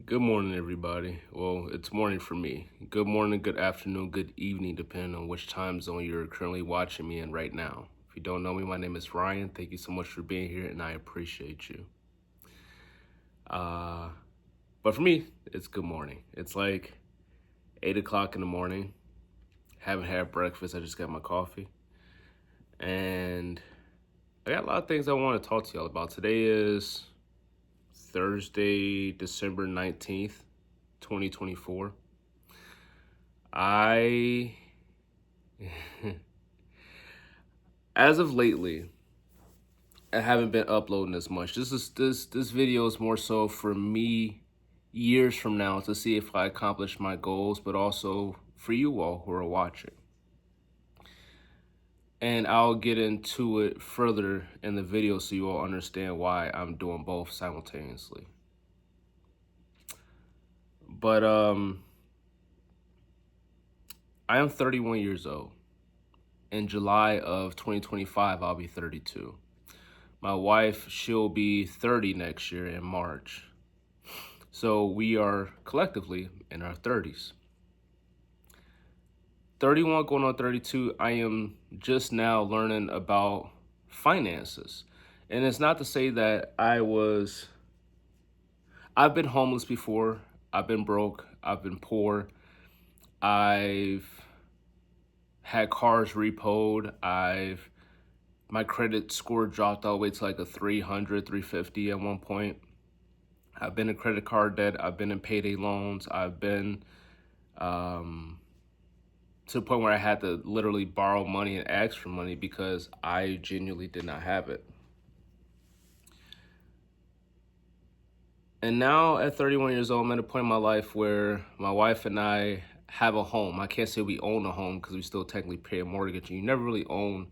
Good morning, everybody. Well, it's morning for me. Good morning, good afternoon, good evening, depending on which time zone you're currently watching me in right now. If you don't know me, my name is Ryan. Thank you so much for being here, and I appreciate you. Uh, but for me, it's good morning. It's like 8 o'clock in the morning. Haven't had breakfast. I just got my coffee. And I got a lot of things I want to talk to y'all about. Today is Thursday, December 19th, 2024. I As of lately, I haven't been uploading as much. This video is more so for me years from now to see if I accomplish my goals, but also for you all who are watching. And I'll get into it further in the video so you all understand why I'm doing both simultaneously. But I am 31 years old. In July of 2025, I'll be 32. My wife, she'll be 30 next year in March. So we are collectively in our 30s. 31 going on 32, I am just now learning about finances. And it's not to say that I've been homeless before. I've been broke. I've been poor. I've had cars repoed. My credit score dropped all the way to like a 300, 350 at one point. I've been in credit card debt. I've been in payday loans. I've been to the point where I had to literally borrow money and ask for money because I genuinely did not have it. And now at 31 years old, I'm at a point in my life where my wife and I have a home. I can't say we own a home because we still technically pay a mortgage. And you never really own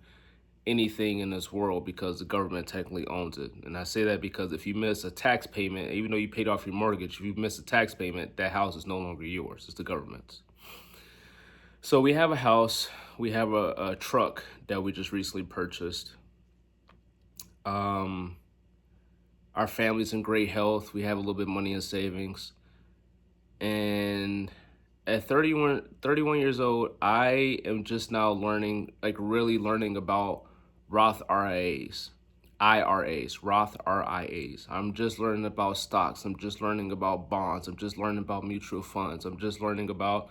anything in this world because the government technically owns it. And I say that because if you miss a tax payment, even though you paid off your mortgage, if you miss a tax payment, that house is no longer yours. It's the government's. So we have a house. We have a truck that we just recently purchased. Our family's in great health. We have a little bit of money in savings. And at 31 years old, I am just now learning, like really learning about Roth RIAs, Roth RIAs. I'm just learning about stocks. I'm just learning about bonds. I'm just learning about mutual funds. I'm just learning about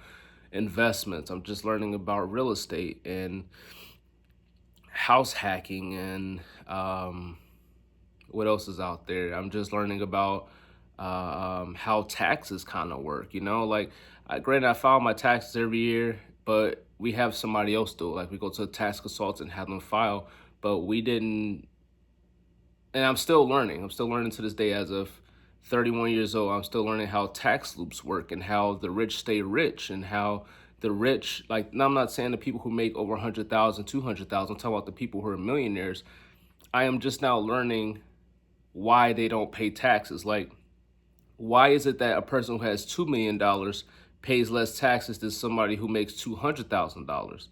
investments. I'm just learning about real estate and house hacking and what else is out there. I'm just learning about how taxes kind of work, like granted I file my taxes every year, but we have somebody else do it. Like we go to a tax consultant and have them file, but we didn't. And I'm still learning to this day. As of 31 years old, I'm still learning how tax loops work and how the rich stay rich and how the rich, like, now I'm not saying the people who make over 100,000, 200,000, I'm talking about the people who are millionaires. I am just now learning why they don't pay taxes. Like, why is it that a person who has $2 million pays less taxes than somebody who makes $200,000?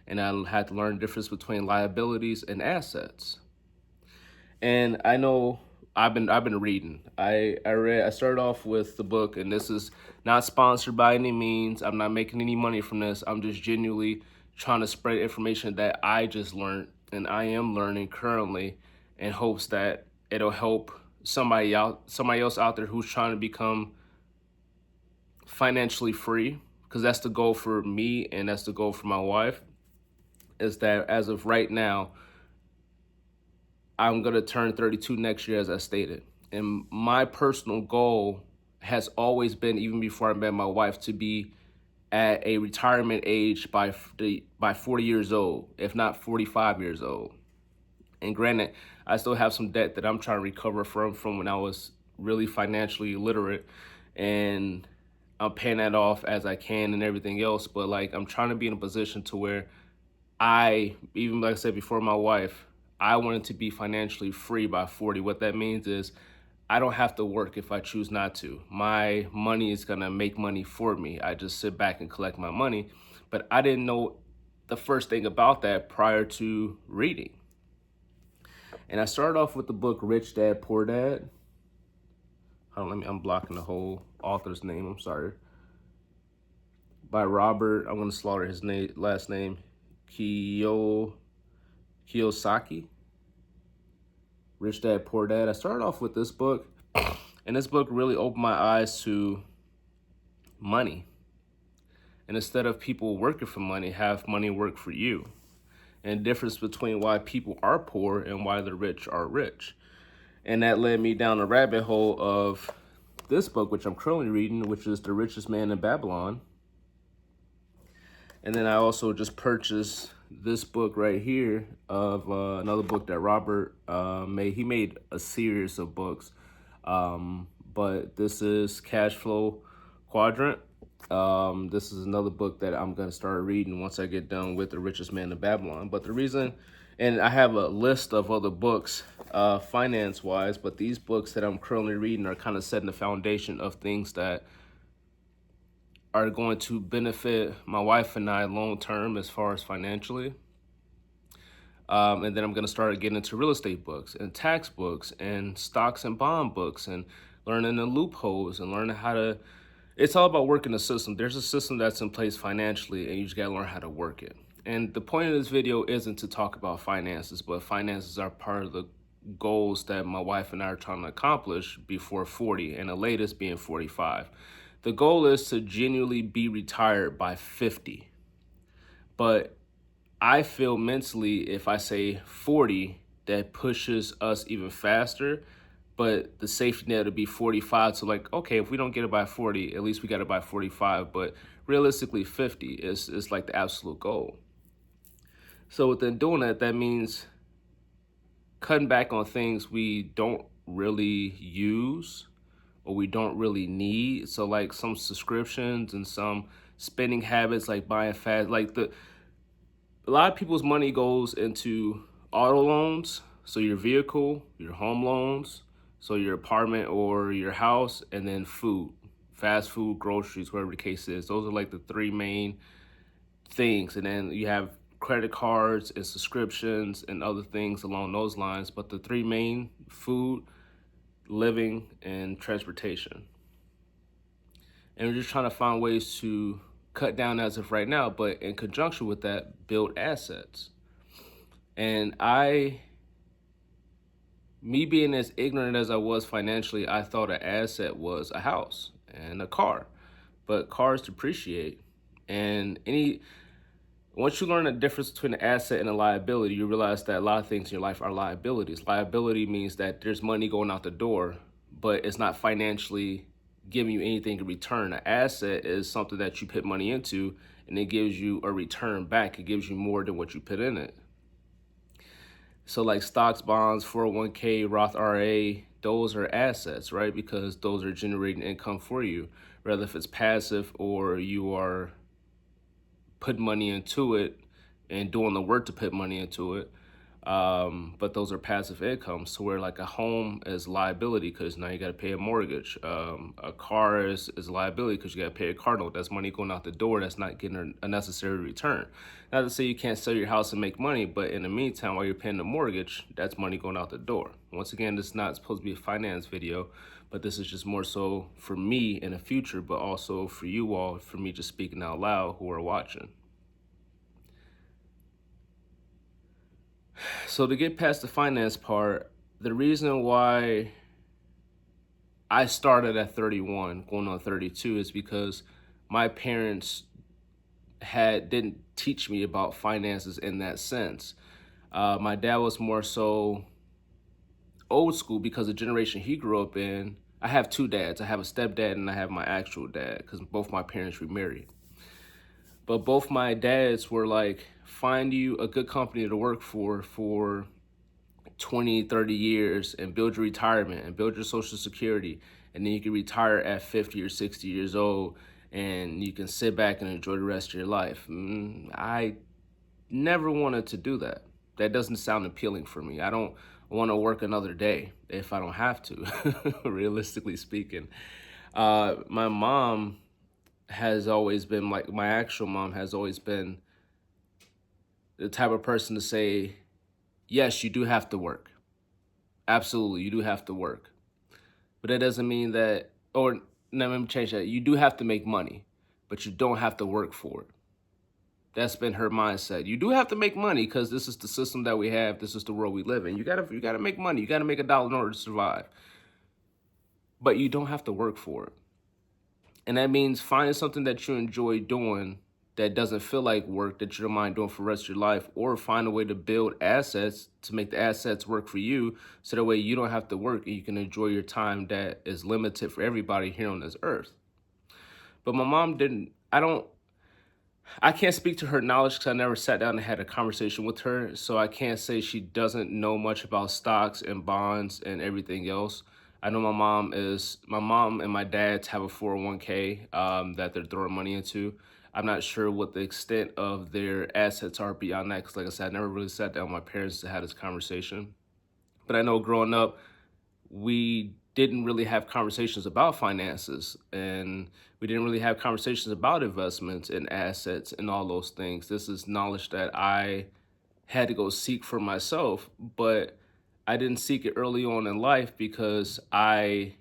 And I had to learn the difference between liabilities and assets. And I know I've been reading. I started off with the book, and this is not sponsored by any means. I'm not making any money from this. I'm just genuinely trying to spread information that I just learned and I am learning currently in hopes that it'll help somebody else out there who's trying to become financially free, because that's the goal for me and that's the goal for my wife, is that as of right now, I'm going to turn 32 next year, as I stated. And my personal goal has always been, even before I met my wife, to be at a retirement age by 40 years old, if not 45 years old. And granted, I still have some debt that I'm trying to recover from when I was really financially illiterate, and I'm paying that off as I can and everything else. But like, I'm trying to be in a position to where even like I said before, my wife, I wanted to be financially free by 40. What that means is I don't have to work if I choose not to. My money is gonna make money for me. I just sit back and collect my money. But I didn't know the first thing about that prior to reading. And I started off with the book Rich Dad, Poor Dad. Hold on, I'm blocking the whole author's name. I'm sorry. By Robert, I'm gonna slaughter his last name, Kiyosaki. Rich Dad Poor Dad. I started off with this book, and this book really opened my eyes to money. And instead of people working for money, have money work for you. And the difference between why people are poor and why the rich are rich. And that led me down a rabbit hole of this book, which I'm currently reading, which is The Richest Man in Babylon. And then I also just purchased this book right here of another book that Robert made. He made a series of books, but this is Cash Flow Quadrant. This is another book that I'm going to start reading once I get done with The Richest Man in Babylon. But the reason, and I have a list of other books finance-wise, but these books that I'm currently reading are kind of setting the foundation of things that are going to benefit my wife and I long term as far as financially. And then I'm going to start getting into real estate books and tax books and stocks and bond books and learning the loopholes and learning how to. It's all about working the system. There's a system that's in place financially, and you just got to learn how to work it. And the point of this video isn't to talk about finances, but finances are part of the goals that my wife and I are trying to accomplish before 40, and the latest being 45. The goal is to genuinely be retired by 50. But I feel mentally, if I say 40, that pushes us even faster. But the safety net would be 45. So like, okay, if we don't get it by 40, at least we got it by 45. But realistically, 50 is like the absolute goal. So within doing that, that means cutting back on things we don't really use or we don't really need. So like some subscriptions and some spending habits, like buying fast, like a lot of people's money goes into auto loans. So your vehicle, your home loans, so your apartment or your house, and then food, fast food, groceries, whatever the case is. Those are like the three main things. And then you have credit cards and subscriptions and other things along those lines. But the three main: food, living, and transportation. And we're just trying to find ways to cut down as of right now, but in conjunction with that, build assets. And me being as ignorant as I was financially, I thought an asset was a house and a car, but cars depreciate. And once you learn the difference between an asset and a liability, you realize that a lot of things in your life are liabilities. Liability means that there's money going out the door, but it's not financially giving you anything in return. An asset is something that you put money into and it gives you a return back. It gives you more than what you put in it. So like stocks, bonds, 401k, Roth IRA, those are assets, right? Because those are generating income for you, whether if it's passive or you are putting money into it and doing the work to put money into it. But those are passive incomes. So where like a home is liability because now you got to pay a mortgage. A car is a liability because you got to pay a car note. That's money going out the door. That's not getting a necessary return. Not to say you can't sell your house and make money, but in the meantime, while you're paying the mortgage, that's money going out the door. Once again, this is not supposed to be a finance video, but this is just more so for me in the future, but also for you all, for me just speaking out loud who are watching. So to get past the finance part, the reason why I started at 31, going on 32, is because my parents didn't teach me about finances in that sense. My dad was more so old school because the generation he grew up in. I have two dads. I have a stepdad and I have my actual dad because both my parents remarried. But both my dads were like, find you a good company to work for 20, 30 years and build your retirement and build your Social Security. And then you can retire at 50 or 60 years old and you can sit back and enjoy the rest of your life. I never wanted to do that. That doesn't sound appealing for me. I don't want to work another day if I don't have to, realistically speaking. My mom has always been like, my actual mom has always been the type of person to say, yes, you do have to work. Absolutely, you do have to work. But that doesn't mean that, or no, let me change that. You do have to make money, but you don't have to work for it. That's been her mindset. You do have to make money because this is the system that we have. This is the world we live in. You gotta make money. You gotta make a dollar in order to survive. But you don't have to work for it. And that means finding something that you enjoy doing that doesn't feel like work, that you don't mind doing for the rest of your life, or find a way to build assets to make the assets work for you so that way you don't have to work and you can enjoy your time that is limited for everybody here on this earth. But my mom didn't, I can't speak to her knowledge because I never sat down and had a conversation with her. So I can't say she doesn't know much about stocks and bonds and everything else. I know my mom and my dad have a 401k that they're throwing money into. I'm not sure what the extent of their assets are beyond that because, like I said, I never really sat down with my parents to have this conversation. But I know growing up, we didn't really have conversations about finances, and we didn't really have conversations about investments and assets and all those things. This is knowledge that I had to go seek for myself, but I didn't seek it early on in life because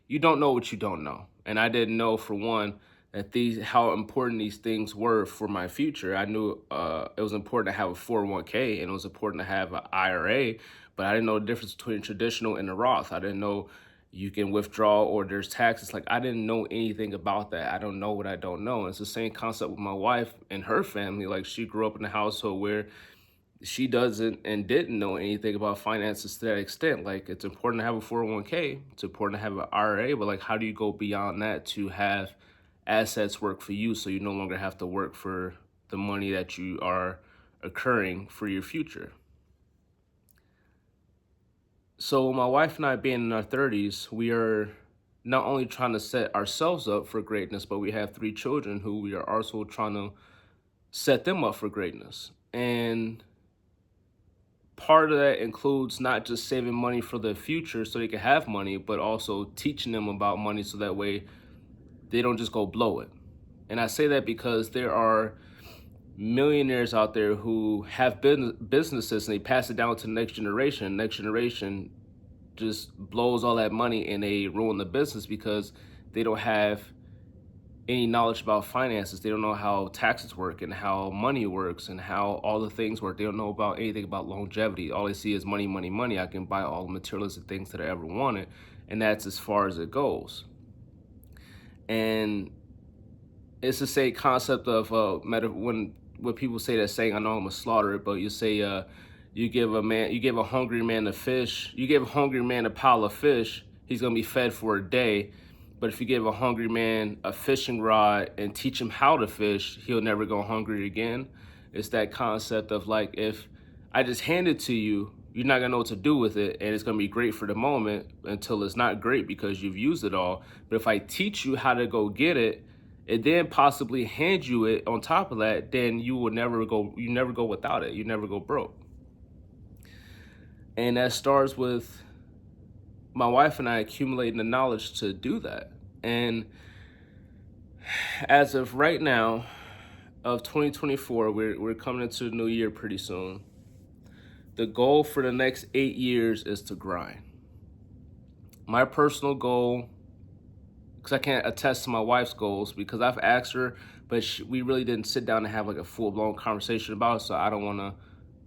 you don't know what you don't know. And I didn't know, for one, that how important these things were for my future. I knew it was important to have a 401k and it was important to have an IRA, but I didn't know the difference between traditional and a Roth. I didn't know you can withdraw or there's taxes. Like, I didn't know anything about that. I don't know what I don't know. And it's the same concept with my wife and her family. Like, she grew up in a household where she doesn't and didn't know anything about finances to that extent. Like, it's important to have a 401k, it's important to have an IRA, but like, how do you go beyond that to have assets work for you so you no longer have to work for the money that you are occurring for your future? So my wife and I, being in our 30s, we are not only trying to set ourselves up for greatness, but we have 3 children who we are also trying to set them up for greatness. And part of that includes not just saving money for the future so they can have money, but also teaching them about money so that way they don't just go blow it. And I say that because there are millionaires out there who have businesses and they pass it down to the next generation. Next generation just blows all that money and they ruin the business because they don't have any knowledge about finances. They don't know how taxes work and how money works and how all the things work. They don't know about anything about longevity. All they see is money, money, money. I can buy all the materialistic things that I ever wanted, and that's as far as it goes. And it's the same concept of when people say that saying, I know I'm gonna slaughter it, but you say you give a hungry man a fish, you give a hungry man a pile of fish, he's gonna be fed for a day. But if you give a hungry man a fishing rod and teach him how to fish, he'll never go hungry again. It's that concept of, like, if I just hand it to you, you're not gonna know what to do with it, and it's gonna be great for the moment until it's not great because you've used it all. But if I teach you how to go get it, and then possibly hand you it on top of that, then you never go without it. You never go broke. And that starts with my wife and I accumulating the knowledge to do that. And as of right now, of 2024, we're coming into the new year pretty soon. The goal for the next 8 years is to grind. My personal goal, because I can't attest to my wife's goals because I've asked her, but we really didn't sit down and have like a full-blown conversation about it, so I don't want to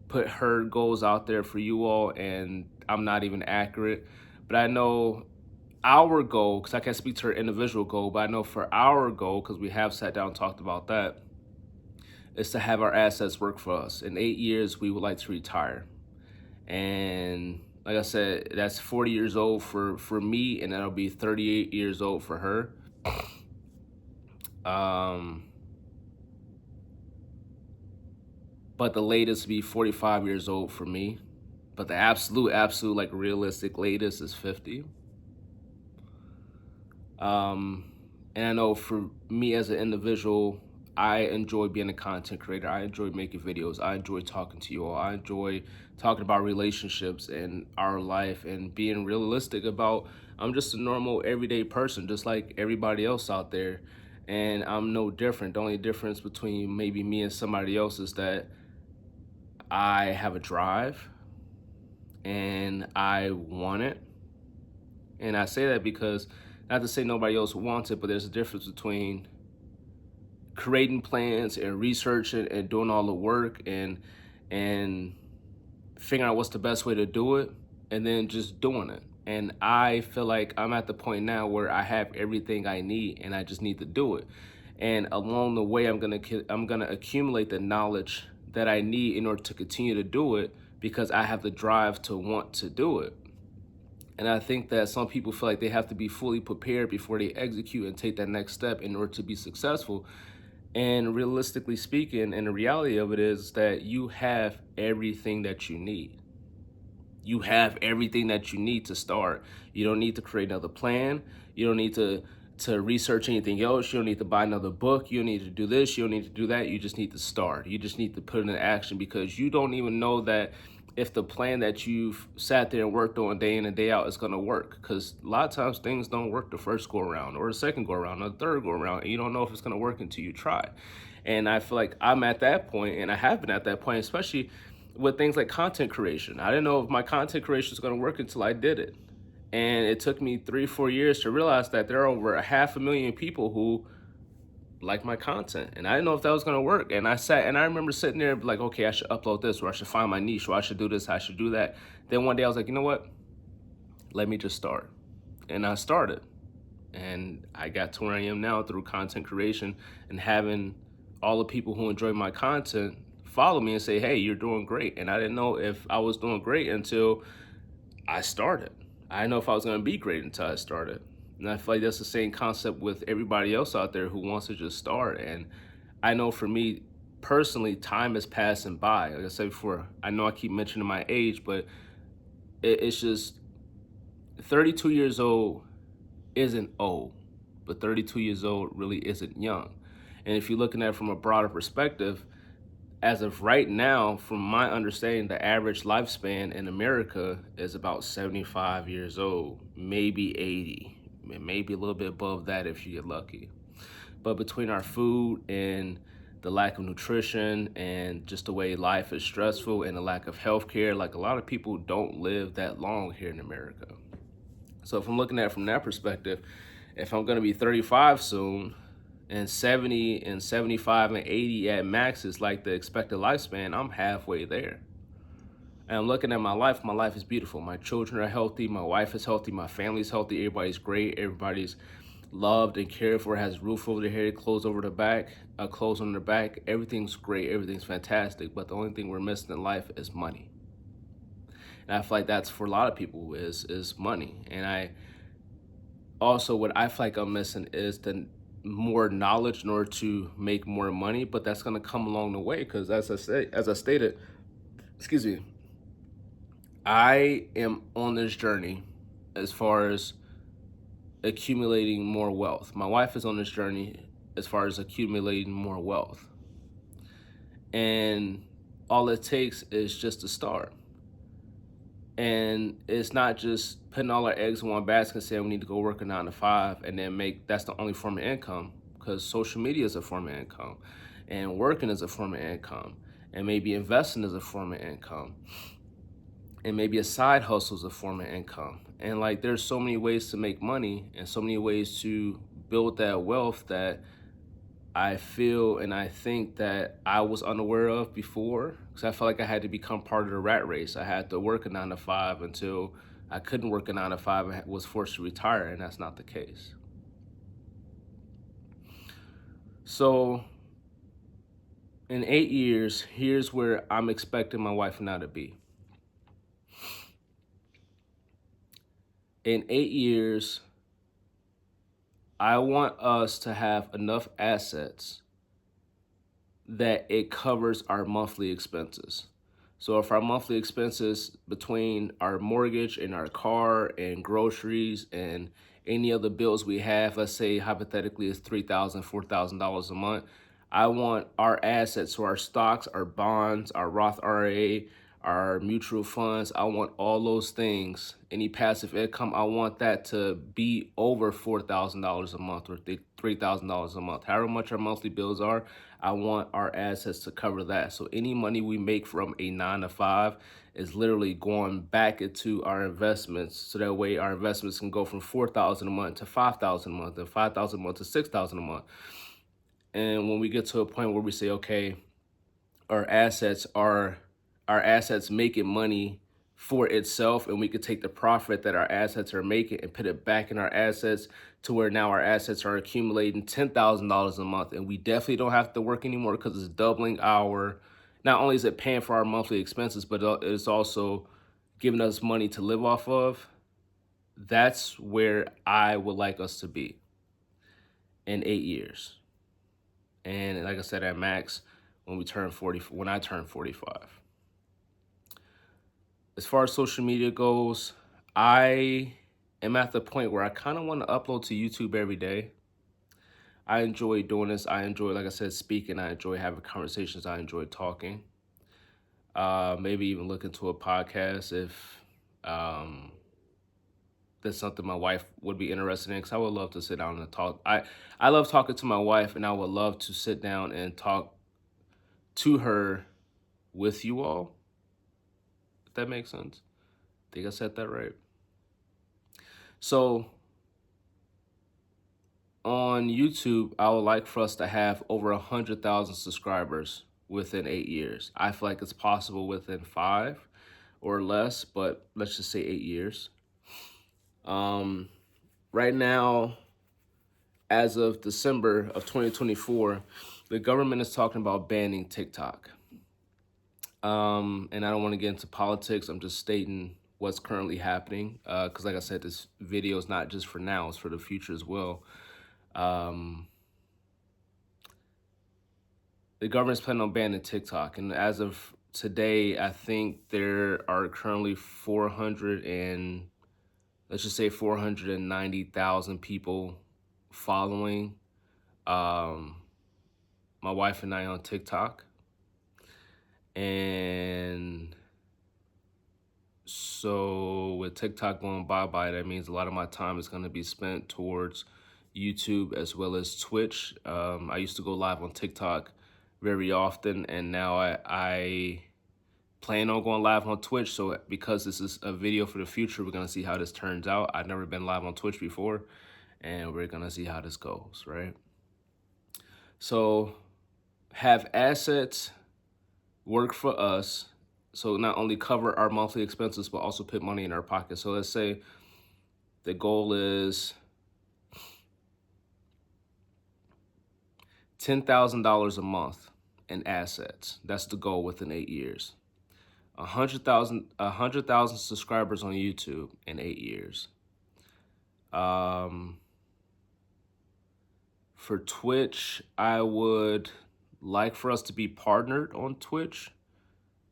put her goals out there for you all, and I'm not even accurate. But I know our goal, because I can't speak to her individual goal, but I know for our goal, because we have sat down and talked about that, is to have our assets work for us. In 8 years, we would like to retire. And like I said, that's 40 years old for me, and that'll be 38 years old for her. But the latest would be 45 years old for me. But the absolute, like, realistic latest is 50. And I know for me as an individual, I enjoy being a content creator. I enjoy making videos. I enjoy talking to you all. I enjoy talking about relationships and our life and being realistic about, I'm just a normal everyday person, just like everybody else out there. And I'm no different. The only difference between maybe me and somebody else is that I have a drive and I want it. And I say that because Not to say nobody else wants it, but there's a difference between creating plans and researching and doing all the work and figuring out what's the best way to do it, and then just doing it. And I feel like I'm at the point now where I have everything I need and I just need to do it. And along the way, I'm gonna accumulate the knowledge that I need in order to continue to do it, because I have the drive to want to do it. And I think that some people feel like they have to be fully prepared before they execute and take that next step in order to be successful. And realistically speaking, and the reality of it is that you have everything that you need. You have everything that you need to start. You don't need to create another plan. You don't need to research anything else. You don't need to buy another book. You don't need to do this. You don't need to do that. You just need to start. You just need to put it in action, because you don't even know that if the plan that you've sat there and worked on day in and day out is going to work. Because a lot of times things don't work the first go around or the second go around or the third go around, and you don't know if it's going to work until you try. And I feel like I'm at that point, and I have been at that point, especially with things like content creation. I didn't know if my content creation was going to work until I did it. And it took me 3-4 years to realize that there are over 500,000 people who like my content. And I didn't know if that was going to work. And I remember sitting there like, okay, I should upload this, or I should find my niche, or I should do this, I should do that. Then one day I was like, you know what? Let me just start. And I started. And I got to where I am now through content creation and having all the people who enjoy my content follow me and say, hey, you're doing great. And I didn't know if I was doing great until I started. I didn't know if I was going to be great until I started. And I feel like that's the same concept with everybody else out there who wants to just start. And I know for me personally, time is passing by. Like I said before, I know I keep mentioning my age, but it's just 32 years old isn't old, but 32 years old really isn't young. And if you're looking at it from a broader perspective, as of right now, from my understanding, the average lifespan in America is about 75 years old, maybe 80, maybe a little bit above that if you get lucky. But between our food and the lack of nutrition and just the way life is stressful and the lack of health care, like a lot of people don't live that long here in America. So if I'm looking at it from that perspective, if I'm going to be 35 soon, and 70 and 75 and 80 at max is like the expected lifespan, I'm halfway there. And I'm looking at my life is beautiful. My children are healthy, my wife is healthy, my family's healthy, everybody's great, everybody's loved and cared for, has a roof over their head, clothes over their back, clothes on their back. Everything's great, everything's fantastic, but the only thing we're missing in life is money. And I feel like that's for a lot of people is money. And I also, what I feel like I'm missing is the more knowledge in order to make more money, but that's going to come along the way, because as I stated, excuse me, I am on this journey as far as accumulating more wealth. My wife is on this journey as far as accumulating more wealth, and all it takes is just to start. And it's not just putting all our eggs in one basket and saying we need to go work a 9 to 5 and then that's the only form of income, because social media is a form of income, and working is a form of income, and maybe investing is a form of income, and maybe a side hustle is a form of income. And like, there's so many ways to make money and so many ways to build that wealth that I feel and I think that I was unaware of before, because I felt like I had to become part of the rat race. I had to work a 9 to 5 until I couldn't work a 9 to 5 and was forced to retire, and that's not the case. So in 8 years, here's where I'm expecting my wife and I to be. In 8 years, I want us to have enough assets that it covers our monthly expenses. So if our monthly expenses between our mortgage and our car and groceries and any other bills we have, let's say hypothetically is $3,000, $4,000 a month, I want our assets, so our stocks, our bonds, our Roth IRA, our mutual funds, I want all those things, any passive income, I want that to be over $4,000 a month or $3,000 a month. However much our monthly bills are, I want our assets to cover that. So any money we make from a 9 to 5 is literally going back into our investments. So that way our investments can go from 4,000 a month to 5,000 a month, and 5,000 a month to 6,000 a month. And when we get to a point where we say, okay, our assets making money for itself, and we could take the profit that our assets are making and put it back in our assets to where now our assets are accumulating $10,000 a month, and we definitely don't have to work anymore because it's doubling our, not only is it paying for our monthly expenses, but it's also giving us money to live off of. That's where I would like us to be in 8 years. And like I said, at max, when I turn 45. As far as social media goes, I am at the point where I kind of want to upload to YouTube every day. I enjoy doing this. I enjoy, like I said, speaking. I enjoy having conversations. I enjoy talking. Maybe even look into a podcast if that's something my wife would be interested in, because I would love to sit down and talk. I love talking to my wife, and I would love to sit down and talk to her with you all, if that makes sense. I think I said that right. So on YouTube, I would like for us to have over 100,000 subscribers within 8 years. I feel like it's possible within 5 or less, but let's just say 8 years. Right now, as of December of 2024, the government is talking about banning TikTok. And I don't want to get into politics. I'm just stating what's currently happening. Because like I said, this video is not just for now, it's for the future as well. The government's planning on banning TikTok. And as of today, I think there are currently 490,000 people following my wife and I on TikTok. And so with TikTok going bye-bye, that means a lot of my time is going to be spent towards YouTube as well as Twitch. I used to go live on TikTok very often, and now I plan on going live on Twitch. So because this is a video for the future, we're going to see how this turns out. I've never been live on Twitch before, and we're going to see how this goes, right? So have assets work for us, so not only cover our monthly expenses, but also put money in our pocket. So let's say the goal is $10,000 a month in assets. That's the goal within 8 years. 100,000 subscribers on YouTube in 8 years. For Twitch, I would like for us to be partnered on Twitch.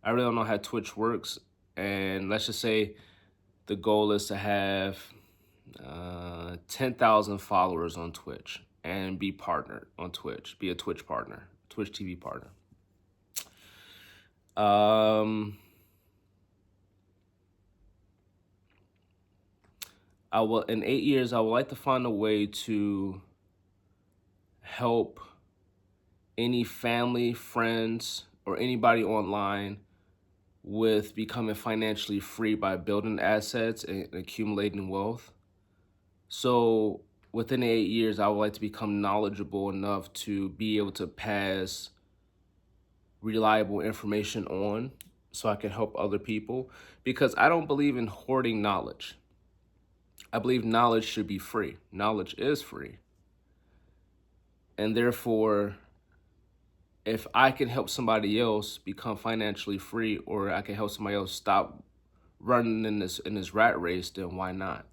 I really don't know how Twitch works, and let's just say the goal is to have 10,000 followers on Twitch and be partnered on Twitch, be a Twitch partner, Twitch TV partner. In 8 years, I would like to find a way to help any family, friends, or anybody online with becoming financially free by building assets and accumulating wealth. So within 8 years, I would like to become knowledgeable enough to be able to pass reliable information on so I can help other people, because I don't believe in hoarding knowledge. I believe knowledge should be free. Knowledge is free. And therefore, if I can help somebody else become financially free, or I can help somebody else stop running in this rat race, then why not?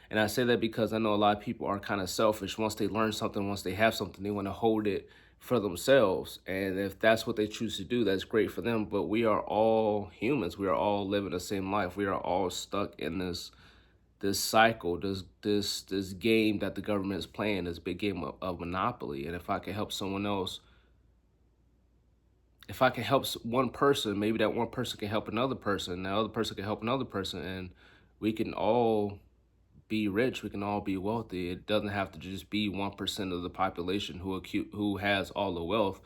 And I say that because I know a lot of people are kind of selfish. Once they learn something, once they have something, they want to hold it for themselves. And if that's what they choose to do, that's great for them. But we are all humans. We are all living the same life. We are all stuck in this cycle, this game that the government is playing, this big game of Monopoly. And if I can help someone else, if I can help one person, maybe that one person can help another person, and the other person can help another person, and we can all be rich. We can all be wealthy. It doesn't have to just be 1% of the population who has all the wealth.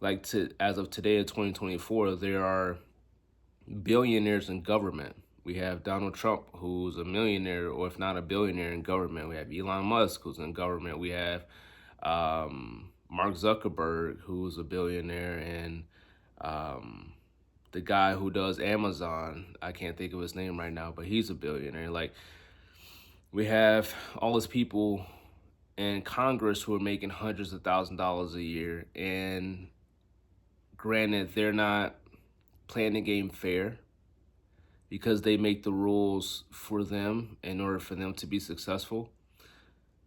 Like as of today in 2024, there are billionaires in government. We have Donald Trump, who's a millionaire, or if not a billionaire in government. We have Elon Musk, who's in government. We have Mark Zuckerberg, who's a billionaire, and the guy who does Amazon. I can't think of his name right now, but he's a billionaire. Like, we have all these people in Congress who are making hundreds of $1,000s a year, and granted, they're not playing the game fair because they make the rules for them in order for them to be successful.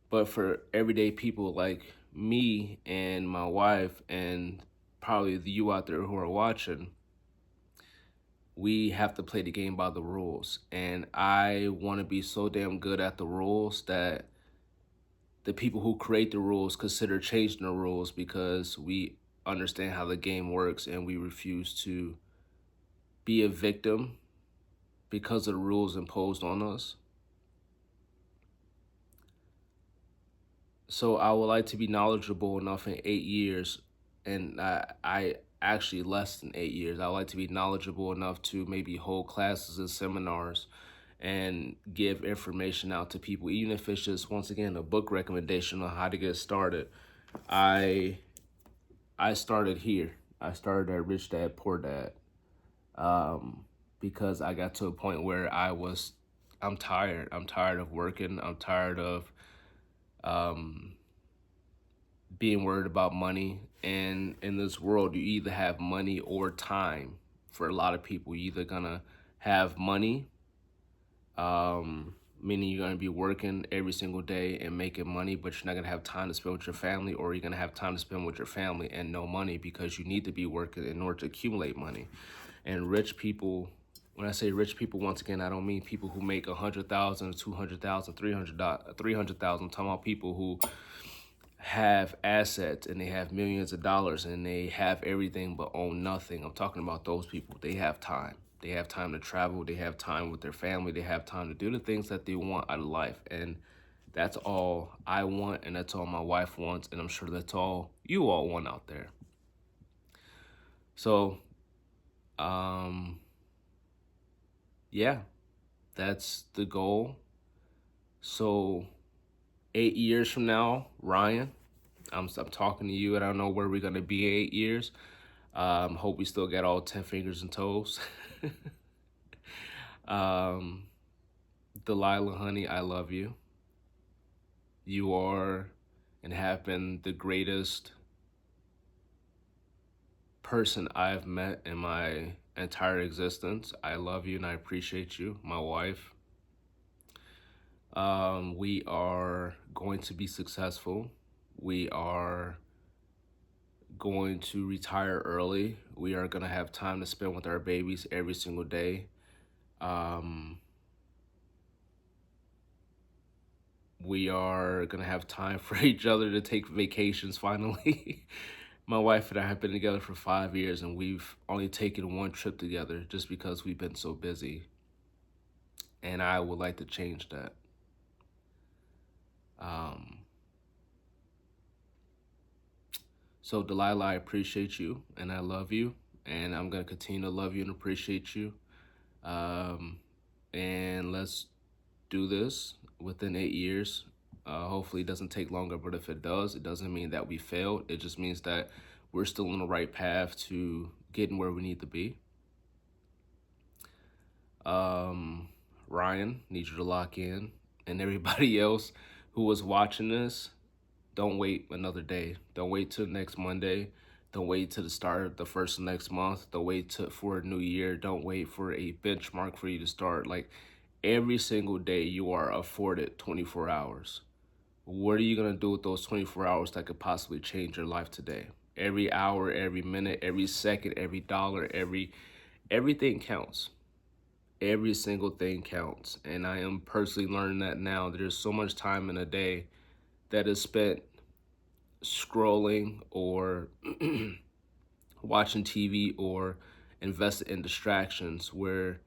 But for everyday people like me and my wife and probably you out there who are watching, we have to play the game by the rules. And I want to be so damn good at the rules that the people who create the rules consider changing the rules because we understand how the game works and we refuse to be a victim because of the rules imposed on us. So I would like to be knowledgeable enough in 8 years, and I actually less than 8 years. I would like to be knowledgeable enough to maybe hold classes and seminars and give information out to people, even if it's just, once again, a book recommendation on how to get started. I started here. I started at Rich Dad Poor Dad because I got to a point where I'm tired. I'm tired of working. I'm tired of being worried about money. And in this world, you either have money or time. For a lot of people, you're either gonna have money, meaning you're gonna be working every single day and making money, but you're not gonna have time to spend with your family, or you're gonna have time to spend with your family and no money because you need to be working in order to accumulate money. And rich people, when I say rich people, once again, I don't mean people who make 100,000, 200,000, 300,000. I'm talking about people who have assets and they have millions of dollars and they have everything but own nothing. I'm talking about those people. They have time. They have time to travel. They have time with their family. They have time to do the things that they want out of life. And that's all I want, and that's all my wife wants, and I'm sure that's all you all want out there. So, yeah, that's the goal. So 8 years from now, Ryan, I'm talking to you, and I don't know where we're gonna be in 8 years. Hope we still got all 10 fingers and toes. Delilah, honey, I love you. You are and have been the greatest person I've met in my entire existence. I love you and I appreciate you, my wife. We are going to be successful. We are going to retire early. We are going to have time to spend with our babies every single day. We are going to have time for each other to take vacations finally. My wife and I have been together for 5 years and we've only taken one trip together just because we've been so busy. And I would like to change that. So Delilah, I appreciate you and I love you, and I'm gonna continue to love you and appreciate you. And let's do this within 8 years. Hopefully it doesn't take longer, but if it does, it doesn't mean that we failed. It just means that we're still on the right path to getting where we need to be. Ryan, need you to lock in. And everybody else who was watching this, don't wait another day. Don't wait till next Monday. Don't wait till the start of the first of next month. Don't wait for a new year. Don't wait for a benchmark for you to start. Like, every single day you are afforded 24 hours. What are you going to do with those 24 hours that could possibly change your life today? Every hour, every minute, every second, every dollar, everything counts. Every single thing counts. And I am personally learning that now. There's so much time in a day that is spent scrolling or watching TV or invested in distractions, where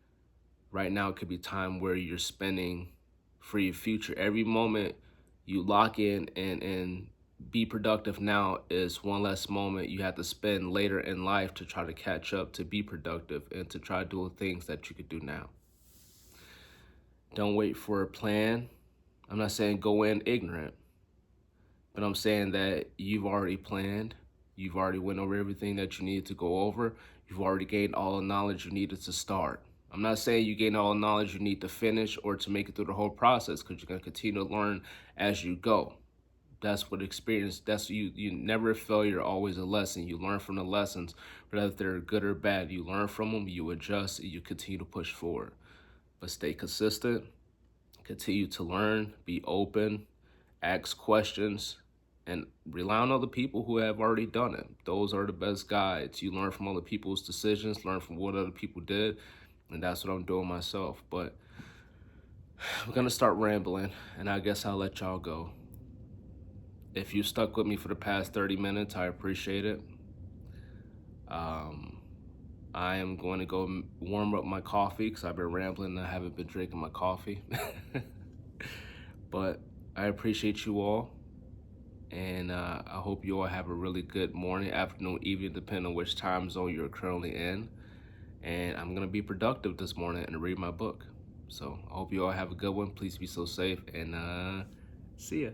right now it could be time where you're spending for your future. Every moment you lock in and be productive now is one less moment you have to spend later in life to try to catch up, to be productive, and to try doing things that you could do now. Don't wait for a plan. I'm not saying go in ignorant, but I'm saying that you've already planned. You've already went over everything that you needed to go over. You've already gained all the knowledge you needed to start. I'm not saying you gain all the knowledge you need to finish or to make it through the whole process, because you're going to continue to learn as you go. That's what experience, that's you never fail, you're always a lesson. You learn from the lessons, whether they're good or bad. You learn from them, you adjust, and you continue to push forward. But stay consistent, continue to learn, be open, ask questions, and rely on other people who have already done it. Those are the best guides. You learn from other people's decisions, learn from what other people did, and that's what I'm doing myself. But I'm gonna start rambling, and I guess I'll let y'all go. If you stuck with me for the past 30 minutes, I appreciate it. I am going to go warm up my coffee because I've been rambling and I haven't been drinking my coffee. But I appreciate you all. And I hope you all have a really good morning, afternoon, evening, depending on which time zone you're currently in. And I'm going to be productive this morning and read my book. So I hope you all have a good one. Please be so safe, and see ya.